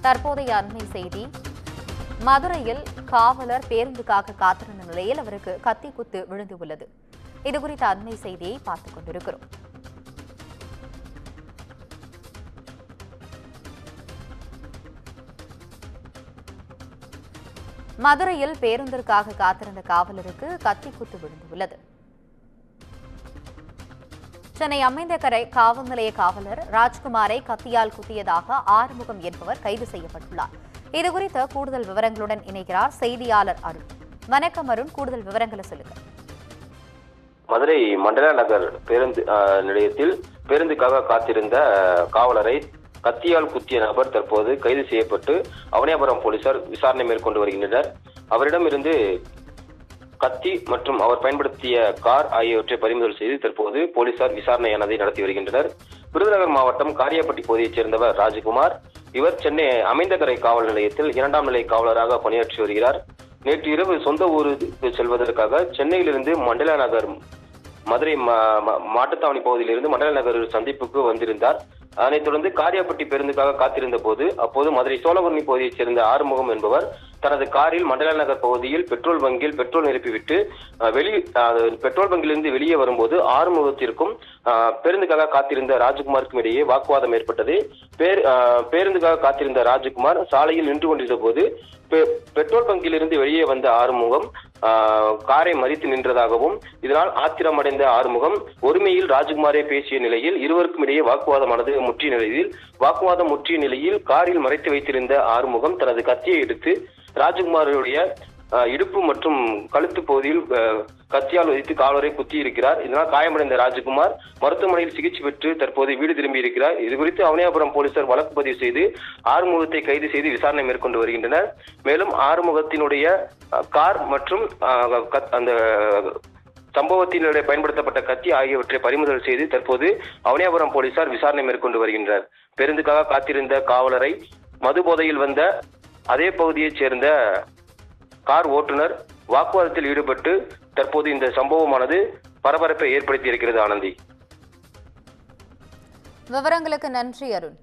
தற்போதைய அண்மை செய்தி. மதுரையில் காவலர் பேருந்துக்காக காத்திருந்த நிலையில் அவருக்கு கத்தி குத்து விழுந்துள்ளது. இதுகுறித்த அண்மை செய்தியை பார்த்துக் கொண்டிருக்கிறோம். மதுரையில் பேருந்திற்காக காத்திருந்த காவலருக்கு கத்தி குத்து விழுந்துள்ளது. சென்னை அமைந்தகரை காவல் நிலைய காவலர் ராஜ்குமாரை கத்தியால் குத்தியதாக ஆறுமுகம் என்பவர் கைது செய்யப்பட்டுள்ளார். இதுகுறித்த கூடுதல் விவரங்களுடன் இணைகிறார் செய்தியாளர் அருண். வணக்கம் அருண், கூடுதல் விவரங்களை சொல்லுங்க. மதுரை மண்டல நகர் பேருந்து நிலையத்தில் பேருந்துக்காக காத்திருந்த காவலரை கத்தியால் குத்திய நபர் தற்போது கைது செய்யப்பட்டு அவனியாபுரம் போலீசார் விசாரணை மேற்கொண்டு வருகின்றனர். அவரிடமிருந்து கத்தி மற்றும் அவர் பயன்படுத்திய கார் ஆகியவற்றை பறிமுதல் செய்து தற்போது போலீசார் விசாரணையானதை நடத்தி வருகின்றனர். விருதுநகர் மாவட்டம் காரியாபட்டி பகுதியைச் சேர்ந்தவர் ராஜகுமார். இவர் சென்னை அமைந்தகரை காவல் நிலையத்தில் 2ஆம் நிலை காவலராக பணியாற்றி வருகிறார். நேற்று இரவு சொந்த ஊருக்கு செல்வதற்காக சென்னையிலிருந்து மண்டல நகர் மதுரை மாட்டுத்தாவணி பகுதியிலிருந்து மண்டல நகர் சந்திப்புக்கு வந்திருந்தார். அதனைத் தொடர்ந்து காரியாபட்டி பேருந்துக்காக காத்திருந்த போது அப்போது மதுரை சோழகுர்ணி பகுதியைச் சேர்ந்த ஆறுமுகம் என்பவர் தனது காரில் மண்டல நகர் பகுதியில் பெட்ரோல் பங்கில் பெட்ரோல் நிரப்பிவிட்டு பெட்ரோல் பங்கிலிருந்து வெளியே வரும்போது ஆறுமுகத்திற்கும் பேருந்துக்காக காத்திருந்த ராஜகுமாருக்கும் இடையே வாக்குவாதம் ஏற்பட்டது. பேருந்துக்காக காத்திருந்த ராஜகுமார் சாலையில் நின்று கொண்டிருந்த போது பெட்ரோல் பங்கிலிருந்து வெளியே வந்த ஆறுமுகம் காரை மறித்து நின்றதாகவும் இதனால் ஆத்திரமடைந்த ஆறுமுகம் ஒருமையில் ராஜகுமாரை பேசிய நிலையில் இருவருக்கும் இடையே வாக்குவாதமானது முற்றிய நிலையில் காரில் மறைத்து வைத்திருந்த ஆறுமுகம் தனது கத்தியை எடுத்து ராஜகுமாருடைய இடுப்பு மற்றும் கழுத்து பகுதியில் கத்தியால் வைத்து காவலரை குத்தி இருக்கிறார். இதனால் காயமடைந்த ராஜகுமார் மருத்துவமனையில் சிகிச்சை பெற்று தற்போது வீடு திரும்பி இருக்கிறார். இதுகுறித்து அவனியாபுரம் போலீசார் வழக்கு பதிவு செய்து ஆறுமுகத்தை கைது செய்து விசாரணை மேற்கொண்டு வருகின்றனர். மேலும் ஆறுமுகத்தினுடைய கார் மற்றும் அந்த சம்பவத்தினுடைய பயன்படுத்தப்பட்ட கத்தி ஆகியவற்றை பறிமுதல் செய்து தற்போது அவனியாபுரம் போலீசார் விசாரணை மேற்கொண்டு வருகின்றனர். பேருந்துக்காக காத்திருந்த காவலரை மது போதையில் வந்த அதே பகுதியைச் சேர்ந்த கார் ஓட்டுநர் வாக்குவாதத்தில் ஈடுபட்டு தற்போது இந்த சம்பவமானது பரபரப்பை ஏற்படுத்தி இருக்கிறது. ஆனந்தி, விவரங்களுக்கு நன்றி அருண்.